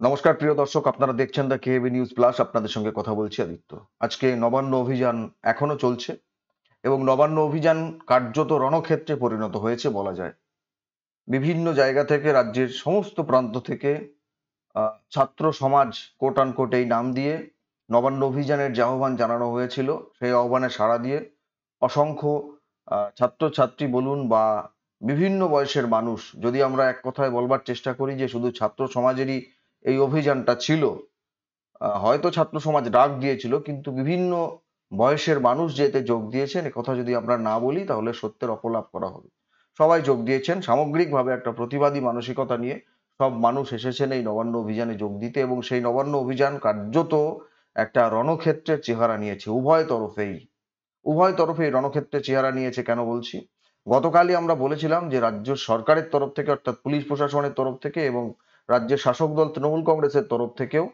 নমস্কার প্রিয় দর্শক, আপনারা দেখছেন দ্য কেএবি নিউজ প্লাস। আপনাদের সঙ্গে কথা বলছি আদিত্য। আজকে নবান্ন অভিযান এখনো চলছে এবং নবান্ন অভিযান কার্যত রণক্ষেত্রে পরিণত হয়েছে বলা যায়। বিভিন্ন জায়গা থেকে, রাজ্যের সমস্ত প্রান্ত থেকে ছাত্র সমাজ কোট আনকোট এই নাম দিয়ে নবান্ন অভিযানের যে আহ্বান জানানো হয়েছিল, সেই আহ্বানে সাড়া দিয়ে অসংখ্য ছাত্রছাত্রী বলুন বা বিভিন্ন বয়সের মানুষ, যদি আমরা এক কথায় বলবার চেষ্টা করি যে শুধু ছাত্র সমাজেরই এই অভিযানটা ছিল, হয়তো ছাত্র সমাজ ডাক দিয়েছিল, কিন্তু বিভিন্ন বয়সের মানুষ যে এতে যোগ দিয়েছেন এ কথা যদি আমরা না বলি তাহলে সত্যের অপলাপ করা হবে। সবাই যোগ দিয়েছেন সামগ্রিকভাবে একটা প্রতিবাদী মানসিকতা নিয়ে। সব মানুষ এসেছেন এই নবান্ন অভিযানে যোগ দিতে এবং সেই নবান্ন অভিযান কার্যত একটা রণক্ষেত্রের চেহারা নিয়েছে উভয় তরফেই রণক্ষেত্রের চেহারা নিয়েছে। কেন বলছি? গতকালই আমরা বলেছিলাম যে রাজ্য সরকারের তরফ থেকে, অর্থাৎ পুলিশ প্রশাসনের তরফ থেকে এবং রাজ্যের শাসক দল তৃণমূল কংগ্রেসের তরফ থেকেও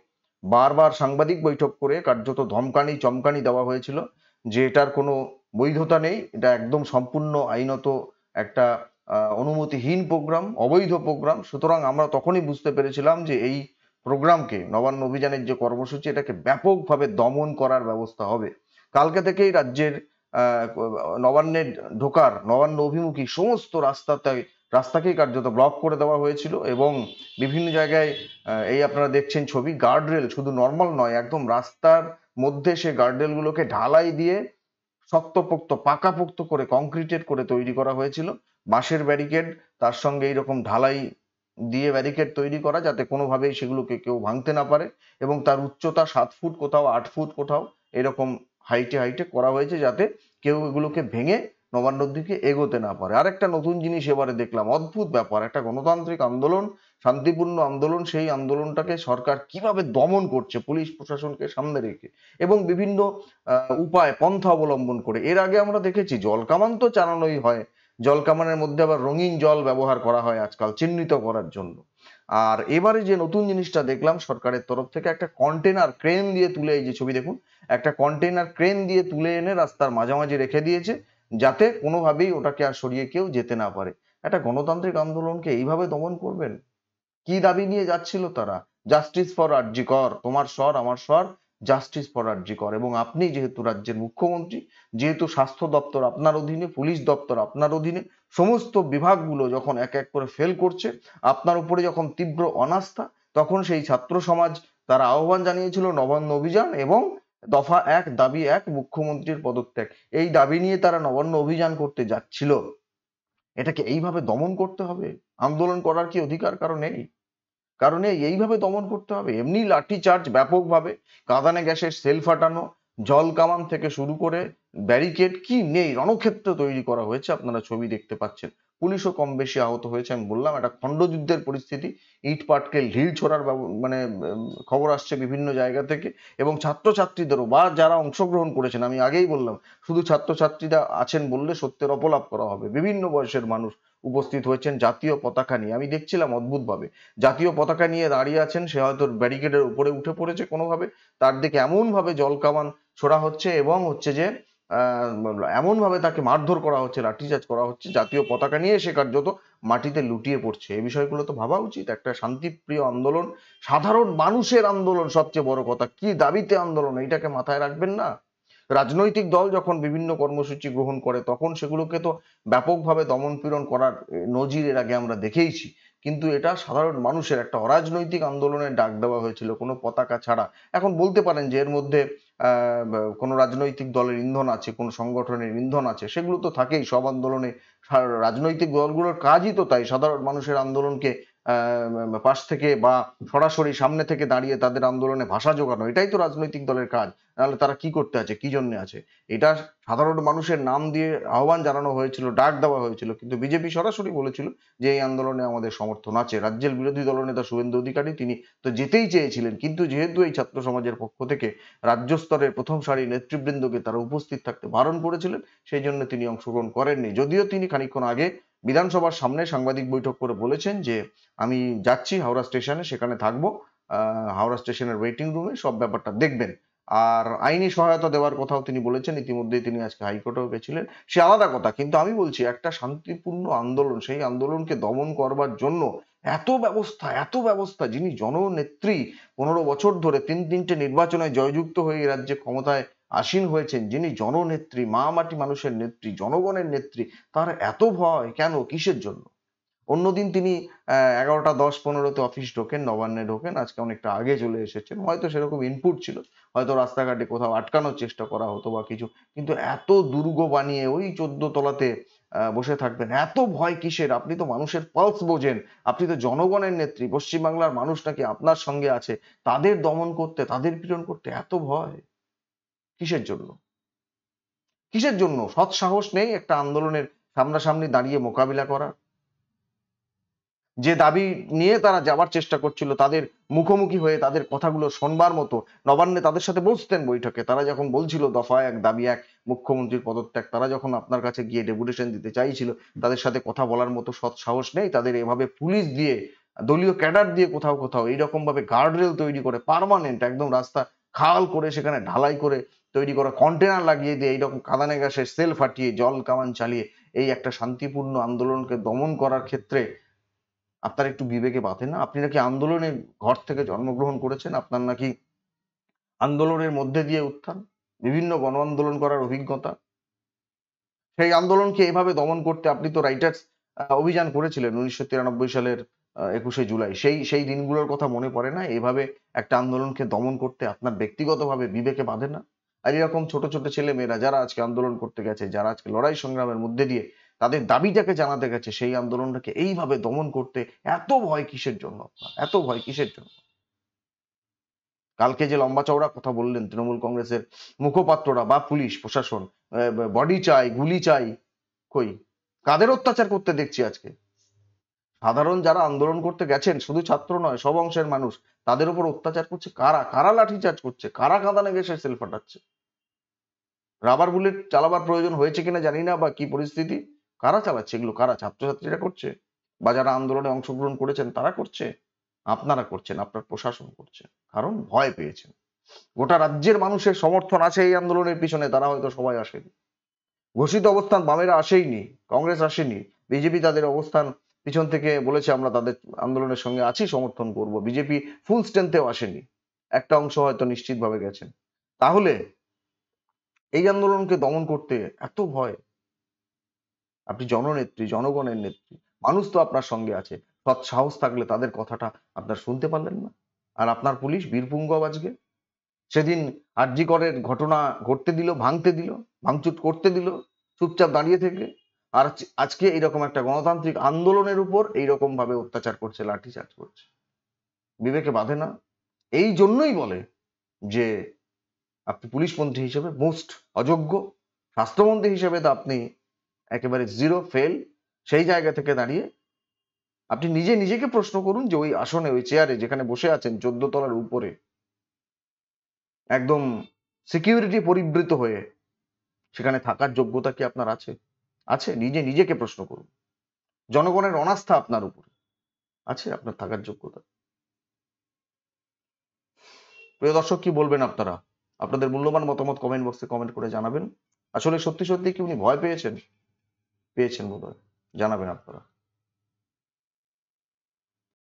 বারবার সাংবাদিক বৈঠক করে কার্যত ধমকানি চমকানি দেওয়া হয়েছিল যে এটার কোনো বৈধতা নেই, এটা একদম সম্পূর্ণ আইনত একটা অনুমতিহীন প্রোগ্রাম, অবৈধ প্রোগ্রাম। সুতরাং আমরা তখনই বুঝতে পেরেছিলাম যে এই প্রোগ্রামকে, নবান্ন অভিযানের যে কর্মসূচি, এটাকে ব্যাপকভাবে দমন করার ব্যবস্থা হবে। কালকে থেকেই রাজ্যের নবান্নে ঢোকার, নবান্ন অভিমুখী সমস্ত রাস্তাকেই কার্যত ব্লক করে দেওয়া হয়েছিল এবং বিভিন্ন জায়গায় এই আপনারা দেখছেন ছবি, গার্ডরেল শুধু নর্মাল নয়, একদম রাস্তার মধ্যে সে গার্ডরেল গুলোকে ঢালাই দিয়ে শক্তপোক্ত পাকাপোক্ত করে কংক্রিটেড করে তৈরি করা হয়েছিল। বাঁশের ব্যারিকেড, তার সঙ্গে এইরকম ঢালাই দিয়ে ব্যারিকেড তৈরি করা, যাতে কোনোভাবেই সেগুলোকে কেউ ভাঙতে না পারে। এবং তার উচ্চতা 7 ফুট, কোথাও 8 ফুট, কোথাও এরকম হাইটে হাইটে করা হয়েছে, যাতে কেউ এগুলোকে ভেঙে নবান্নর দিকে এগোতে না পারে। আর একটা নতুন জিনিস এবারে দেখলাম, অদ্ভুত ব্যাপার, একটা গণতান্ত্রিক আন্দোলন, শান্তিপূর্ণ আন্দোলন, সেই আন্দোলনটাকে সরকার কিভাবে দমন করছে পুলিশ প্রশাসনকে সামনে রেখে এবং বিভিন্ন উপায় পন্থা অবলম্বন করে। এর আগে আমরা দেখেছি জলকামান তো চালানোই হয়, জলকামানের মধ্যে আবার রঙিন জল ব্যবহার করা হয় আজকাল চিহ্নিত করার জন্য। আর এবারে যে নতুন জিনিসটা দেখলাম সরকারের তরফ থেকে, একটা কন্টেনার ক্রেন দিয়ে তুলে, এই যে ছবি দেখুন, একটা কন্টেনার ক্রেন দিয়ে তুলে এনে রাস্তার মাঝামাঝি রেখে দিয়েছে, যাতে কোনোভাবেই ওটাকে আর সরিয়ে কেউ যেতে না পারে। একটা গণতান্ত্রিক আন্দোলনকে এইভাবে দমন করবেন? কি দাবি নিয়ে যাচ্ছিল তারা? জাস্টিস ফর আরজি কর, তোমার স্বর আমার স্বর, জাস্টিস ফর আরজি কর। এবং আপনি যেহেতু রাজ্যের মুখ্যমন্ত্রী, যেহেতু স্বাস্থ্য দপ্তর আপনার অধীনে, পুলিশ দপ্তর আপনার অধীনে, সমস্ত বিভাগগুলো যখন এক এক করে ফেল করছে, আপনার উপরে যখন তীব্র অনাস্থা, তখন সেই ছাত্র সমাজ তারা আহ্বান জানিয়েছিল নবান্ন অভিযান এবং দফা 1 দাবি 1 মুখ্যমন্ত্রীর পদত্যাগ। এই দাবি নিয়ে তারা নবান্ন অভিযান করতে যাচ্ছিল। এটাকে এইভাবে দমন করতে হবে? আন্দোলন করার কি অধিকার কারো নেই? কারণে এইভাবে দমন করতে হবে? এমনি লাঠিচার্জ ব্যাপকভাবে, কাঁদানে গ্যাসের সেল ফাটানো, জল কামান থেকে শুরু করে ব্যারিকেড কি নেই, রণক্ষেত্র তৈরি করা হয়েছে। আপনারা ছবি দেখতে পাচ্ছেন, পুলিশও কম বেশি আহত হয়েছে। আমি বললাম একটা খণ্ডযুদ্ধের পরিস্থিতি, ইট পাটকেল ঢিল ছোড়ার মানে খবর আসছে বিভিন্ন জায়গা থেকে। এবং ছাত্রছাত্রীদেরও বা যারা অংশগ্রহণ করেছেন, আমি আগেই বললাম শুধু ছাত্রছাত্রীরা আছেন বললে সত্যের অপলাপ করা হবে, বিভিন্ন বয়সের মানুষ উপস্থিত হয়েছেন জাতীয় পতাকা নিয়ে। আমি দেখছিলাম অদ্ভুতভাবে জাতীয় পতাকা নিয়ে দাঁড়িয়ে আছেন, সে হয়তো ব্যারিকেডের উপরে উঠে পড়েছে কোনোভাবে, তার দিকে এমন ভাবে জল কামান ছোড়া হচ্ছে এবং হচ্ছে যে এমন ভাবে তাকে মারধর করা হচ্ছে, লাঠিচার্জ করা হচ্ছে, জাতীয় পতাকা নিয়ে সে কার্যত মাটিতে লুটিয়ে পড়ছে। এই বিষয়গুলো তো ভাবা উচিত। একটা শান্তিপ্রিয় আন্দোলন, সাধারণ মানুষের আন্দোলন, সবচেয়ে বড় কথা কি দাবিতে আন্দোলন, এইটাকে মাথায় রাখবেন না? রাজনৈতিক দল যখন বিভিন্ন কর্মসূচি গ্রহণ করে তখন সেগুলোকে তো ব্যাপকভাবে দমন পীড়ন করার নজির এর আগে আমরা দেখেইছি, কিন্তু এটা সাধারণ মানুষের একটা অরাজনৈতিক আন্দোলনের ডাক দেওয়া হয়েছিল কোনো পতাকা ছাড়া। এখন বলতে পারেন যে এর মধ্যে কোনো রাজনৈতিক দলের ইন্ধন আছে, কোনো সংগঠনের ইন্ধন আছে, সেগুলো তো থাকেই সব আন্দোলনে। রাজনৈতিক দলগুলোর কাজই তো তাই, সাধারণ মানুষের আন্দোলনকে পাশ থেকে বা সরাসরি সামনে থেকে দাঁড়িয়ে তাদের আন্দোলনে ভাষা জোগানো, এটাই তো রাজনৈতিক দলের কাজ। নাহলে তারা কি করতে আছে, কি জন্য আছে? এটা সাধারণ মানুষের নাম দিয়ে আহ্বান জানানো হয়েছিল, ডাক দেওয়া হয়েছিল, কিন্তু বিজেপি সরাসরি বলেছিল যে এই আন্দোলনে আমাদের সমর্থন আছে। রাজ্যের বিরোধী দলনেতা শুভেন্দু অধিকারী তিনি তো যেতেই চেয়েছিলেন, কিন্তু যেহেতু এই ছাত্র সমাজের পক্ষ থেকে রাজ্য স্তরের প্রথম সারির নেতৃবৃন্দকে তারা উপস্থিত থাকতে বারণ করেছিলেন, সেই জন্য তিনি অংশগ্রহণ করেননি। যদিও তিনি খানিকক্ষণ আগে বিধানসভার সামনে সাংবাদিক বৈঠক করে বলেছেন যে আমি যাচ্ছি হাওড়া স্টেশনে, সেখানে থাকবো, হাওড়া স্টেশনের ওয়েটিং রুমে, সব ব্যাপারটা দেখবেন। আর আইনি সহায়তা দেওয়ার কথাও তিনি বলেছেন। ইতিমধ্যেই তিনি আজকে হাইকোর্টেও গেছিলেন, সে আলাদা কথা। কিন্তু আমি বলছি একটা শান্তিপূর্ণ আন্দোলন, সেই আন্দোলনকে দমন করবার জন্য এত ব্যবস্থা, যিনি জননেত্রী, 15 বছর ধরে তিনটে নির্বাচনে জয়যুক্ত হয়ে এই রাজ্যে ক্ষমতায় আসীন হয়েছেন, যিনি জননেত্রী, মা মাটি মানুষের নেত্রী, জনগণের নেত্রী, তার এত ভয় কেন, কিসের জন্য? অন্যদিন তিনি 11টা 10-15-তে অফিস ঢোকেন, নবান্নে ঢোকেন, আজকে অনেকটা আগে চলে এসেছেন, হয়তো সেরকম ইনপুট ছিল, হয়তো রাস্তাঘাটে কোথাও আটকানোর চেষ্টা করা হতো বা কিছু, কিন্তু এত দুর্গ বানিয়ে ওই 14 তলাতে বসে থাকবেন, এত ভয় কিসের? আপনি তো মানুষের পালস বোঝেন, আপনি তো জনগণের নেত্রী, পশ্চিমবাংলার মানুষ নাকি আপনার সঙ্গে আছে, তাদের দমন করতে, তাদের পীড়ন করতে এত ভয় কিসের জন্য? কিসের জন্য? সৎ সাহস নেই একটা আন্দোলনের সামনাসামনি দাঁড়িয়ে মোকাবিলা করা? যে দাবি নিয়ে তারা যাবার চেষ্টা করছিল, তাদের মুখোমুখি হয়ে তাদের কথাগুলো শোনবার মতো, নবান্নে তাদের সাথে বসতেন বৈঠকে, তারা যখন বলছিল দফা 1 দাবি 1 মুখ্যমন্ত্রীর পদত্যাগ, তারা যখন আপনার কাছে গিয়ে ডেপুটেশন দিতে চাইছিল, তাদের সাথে কথা বলার মতো সৎ সাহস নেই? তাদের এভাবে পুলিশ দিয়ে, দলীয় ক্যাডার দিয়ে কোথাও কোথাও এইরকম ভাবে গার্ডরেল তৈরি করে, পার্মানেন্ট একদম রাস্তা খাল করে সেখানে ঢালাই করে তৈরি করা, কন্টেনার লাগিয়ে দিয়ে এইরকম কাঁদানে গ্যাসের সেল ফাটিয়ে জল কামান চালিয়ে এই একটা শান্তিপূর্ণ আন্দোলনকে দমন করার ক্ষেত্রে আপনার একটু বিবেকে বাধে না? আপনি নাকি আন্দোলনের ঘর থেকে জন্মগ্রহণ করেছেন, আপনার নাকি আন্দোলনের মধ্যে দিয়ে উত্থান, বিভিন্ন গণ আন্দোলন করার অভিজ্ঞতা, সেই আন্দোলনকে এভাবে দমন করতে আপনি তো রাইটার্স অভিযান করেছিলেন 1993 সালের 21শে জুলাই, সেই দিনগুলোর কথা মনে পড়ে না? এভাবে একটা আন্দোলনকে দমন করতে আপনার ব্যক্তিগতভাবে বিবেকে বাধে না? আর এরকম ছোট ছোট ছেলে মেয়েরা যারা আজকে আন্দোলন করতে গেছে, যারা আজকে লড়াই সংগ্রামের মধ্যে দিয়ে তাদের দাবিটাকে জানাতে গেছে, সেই আন্দোলনটাকে এইভাবে দমন করতে এত ভয় কিসের জন্য আপনার? এত ভয় কিসের জন্য? কালকে যে লম্বা চওড়া কথা বললেন তৃণমূল কংগ্রেসের মুখপাত্ররা বা পুলিশ প্রশাসন, বডি চাই, গুলি চাই, কই? কাদের অত্যাচার করতে দেখছি আজকে? সাধারণ যারা আন্দোলন করতে গেছেন, শুধু ছাত্র নয়, সব অংশের মানুষ, তাদের উপর অত্যাচার করছে কারা? কারা লাঠিচার্জ করছে? কারা কাঁদানে গ্যাসের সেল ফাটাচ্ছে? রাবার বুলেট চালাবার প্রয়োজন হয়েছে কিনা জানি না, বা কি পরিস্থিতি, কারা চালাচ্ছে এগুলো? কারা? ছাত্রছাত্রীরা করছে, বা যারা আন্দোলনে অংশগ্রহণ করেছেন তারা করছে? আপনারা করছেন, আপনার প্রশাসন করছে, কারণ ভয় পেয়েছেন। গোটা রাজ্যের মানুষের সমর্থন আছে এই আন্দোলনের পিছনে, তারা হয়তো সবাই আসেনি। ঘোষিত অবস্থান বামেরা আসেইনি, কংগ্রেস আসেনি, বিজেপি তাদের অবস্থান পিছন থেকে বলেছে আমরা তাদের আন্দোলনের সঙ্গে আছি, সমর্থন করব। বিজেপি ফুল স্ট্রেংথেও আসেনি, একটা অংশ হয়তো নিশ্চিতভাবে গেছেন। তাহলে এই আন্দোলনকে দমন করতে এত ভয়? আপনি জননেত্রী, জনগণের নেত্রী, মানুষ তো আপনার সঙ্গে আছে, সৎ সাহস থাকলে তাদের কথাটা আপনার শুনতে পারলেন না? আর আপনার পুলিশ বীরপুঙ্গব আজকে সেদিন আরজি করের ঘটনা ঘটতে দিল, ভাঙতে দিল, ভাঙচুর করতে দিল চুপচাপ দাঁড়িয়ে থেকে, আর আজকে এইরকম একটা গণতান্ত্রিক আন্দোলনের উপর এইরকম ভাবে অত্যাচার করছে, লাঠিচার্জ করছে। বিবেকে বাধে না? এই জন্যই বলে যে আপনি পুলিশ মন্ত্রী হিসেবে মোস্ট অযোগ্য, স্বাস্থ্যমন্ত্রী হিসেবে তো আপনি একেবারে জিরো ফেল। সেই জায়গা থেকে দাঁড়িয়ে আপনি নিজে নিজেকে প্রশ্ন করুন যে ওই আসনে, ওই চেয়ারে যেখানে বসে আছেন 14 তলার উপরে, একদম সিকিউরিটি পরিবৃত হয়ে, সেখানে থাকার যোগ্যতা কি আপনার আছে? আছে? নিজে নিজেকে প্রশ্ন করুন। জনগণের অনাস্থা আপনার উপর আছে? আপনার থাকার যোগ্যতা? প্রিয় দর্শক, কি বলবেন আপনারা? আপনাদের মূল্যবান মতামত কমেন্ট বক্সে কমেন্ট করে জানাবেন। আসলে সত্যি সত্যি কি উনি ভয় পেয়েছেন? পেয়েছেন বোধহয়। জানাবেন আপনারা।